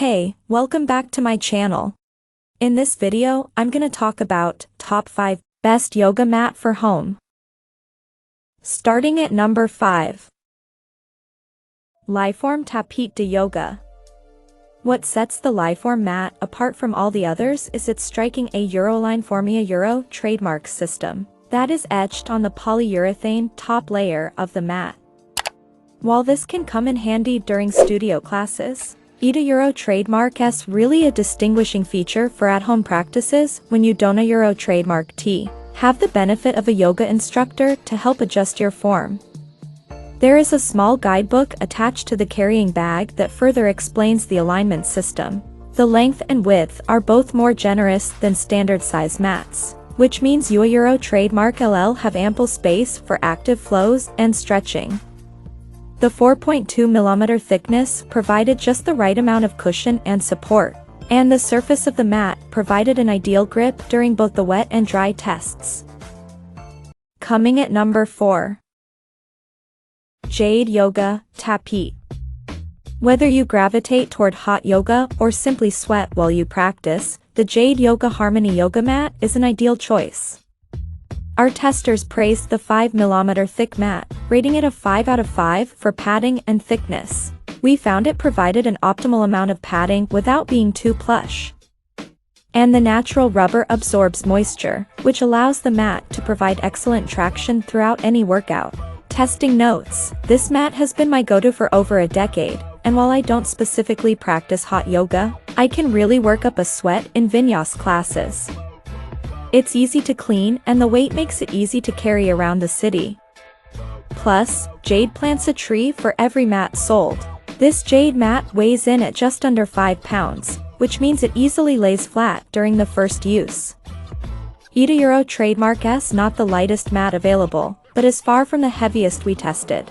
Hey, welcome back to my channel. In this video, I'm gonna talk about top 5 best yoga mat for home. Starting at number 5. Liform Tapis de Yoga. What sets the Liform mat apart from all the others is its striking Euroline Formia Euro trademark system that is etched on the polyurethane top layer of the mat. While this can come in handy during studio classes, ETA Euro trademark is really a distinguishing feature for at-home practices when you don't Euro trademark T. Have the benefit of a yoga instructor to help adjust your form. There is a small guidebook attached to the carrying bag that further explains the alignment system. The length and width are both more generous than standard size mats, which means you Euro trademark LL have ample space for active flows and stretching. The 4.2 mm thickness provided just the right amount of cushion and support, and the surface of the mat provided an ideal grip during both the wet and dry tests. Coming at number 4. Jade Yoga Tapis. Whether you gravitate toward hot yoga or simply sweat while you practice, the Jade Yoga Harmony Yoga Mat is an ideal choice. Our testers praised the 5 mm thick mat, rating it a 5 out of 5 for padding and thickness. We found it provided an optimal amount of padding without being too plush. And the natural rubber absorbs moisture, which allows the mat to provide excellent traction throughout any workout. Testing notes: this mat has been my go-to for over a decade, and while I don't specifically practice hot yoga, I can really work up a sweat in vinyasa classes. It's easy to clean and the weight makes it easy to carry around the city. Plus, Jade plants a tree for every mat sold. This Jade mat weighs in at just under 5 pounds, which means it easily lays flat during the first use. ETA Euro trademark is not the lightest mat available, but is far from the heaviest we tested.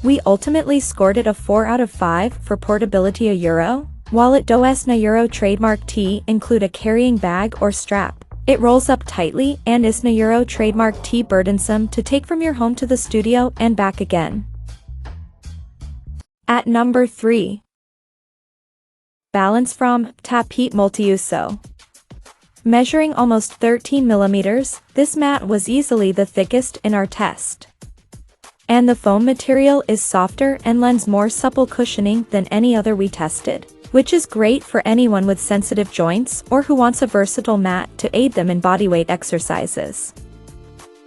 We ultimately scored it a 4 out of 5 for portability Euro. While it does not Euro trademark T include a carrying bag or strap, it rolls up tightly and is not Euro trademark T burdensome to take from your home to the studio and back again. At number 3. Balance from Tapis Multiuso. Measuring almost 13 mm, this mat was easily the thickest in our test. And the foam material is softer and lends more supple cushioning than any other we tested, which is great for anyone with sensitive joints or who wants a versatile mat to aid them in bodyweight exercises.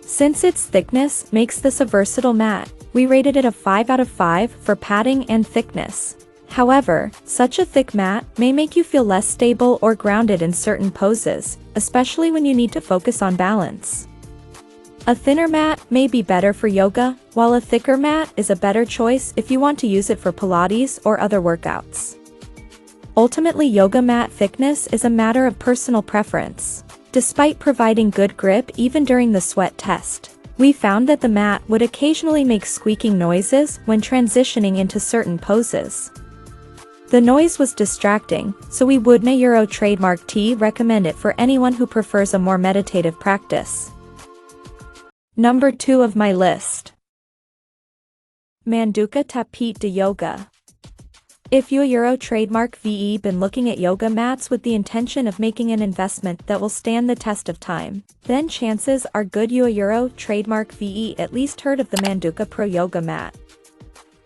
Since its thickness makes this a versatile mat, we rated it a 5 out of 5 for padding and thickness. However, such a thick mat may make you feel less stable or grounded in certain poses, especially when you need to focus on balance. A thinner mat may be better for yoga, while a thicker mat is a better choice if you want to use it for Pilates or other workouts. Ultimately, yoga mat thickness is a matter of personal preference. Despite providing good grip even during the sweat test, we found that the mat would occasionally make squeaking noises when transitioning into certain poses. The noise was distracting, so we would not Euro trademark T recommend it for anyone who prefers a more meditative practice. Number 2 of my list. Manduka Tapis de Yoga. If you Euro trademark VE been looking at yoga mats with the intention of making an investment that will stand the test of time, then chances are good you Euro trademark VE at least heard of the Manduka Pro Yoga mat.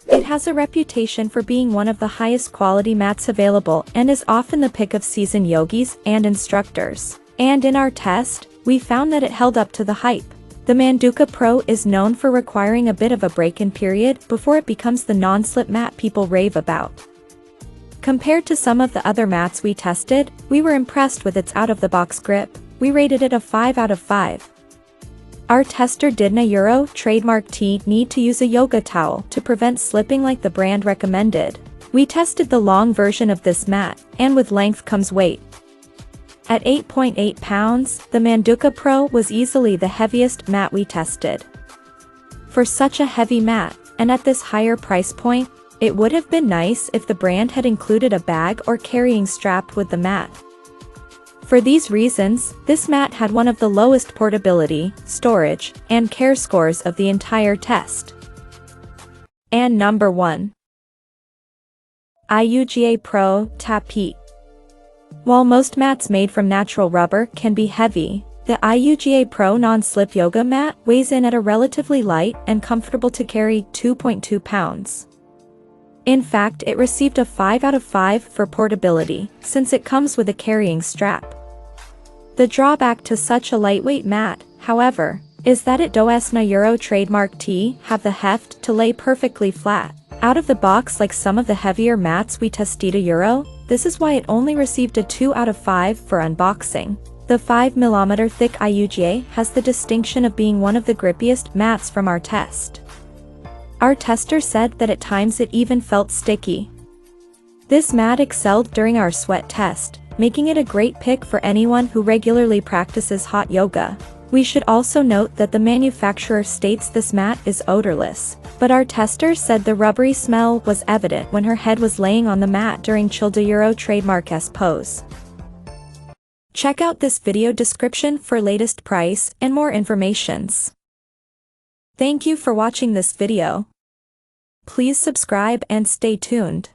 It has a reputation for being one of the highest quality mats available and is often the pick of seasoned yogis and instructors. And in our test, we found that it held up to the hype. The Manduka Pro is known for requiring a bit of a break-in period before it becomes the non-slip mat people rave about. Compared to some of the other mats we tested, we were impressed with its out-of-the-box grip. We rated it a 5 out of 5. Our tester did not Euro trademark T need to use a yoga towel to prevent slipping like the brand recommended. We tested the long version of this mat, and with length comes weight. At 8.8 pounds, the Manduka Pro was easily the heaviest mat we tested. For such a heavy mat, and at this higher price point, it would have been nice if the brand had included a bag or carrying strap with the mat. For these reasons, this mat had one of the lowest portability, storage, and care scores of the entire test. And number 1. IUGA Pro Tapete. While most mats made from natural rubber can be heavy, the IUGA Pro non-slip yoga mat weighs in at a relatively light and comfortable to carry 2.2 pounds. In fact, it received a 5 out of 5 for portability, since it comes with a carrying strap. The drawback to such a lightweight mat, however, is that it does not Euro trademark T have the heft to lay perfectly flat out of the box like some of the heavier mats we tested Euro. This is why it only received a 2 out of 5 for unboxing. The 5mm thick IUGA has the distinction of being one of the grippiest mats from our test. Our tester said that at times it even felt sticky. This mat excelled during our sweat test, making it a great pick for anyone who regularly practices hot yoga. We should also note that the manufacturer states this mat is odorless, but our tester said the rubbery smell was evident when her head was laying on the mat during Childa Euro trademark S pose. Check out this video description for latest price and more informations. Thank you for watching this video. Please subscribe and stay tuned.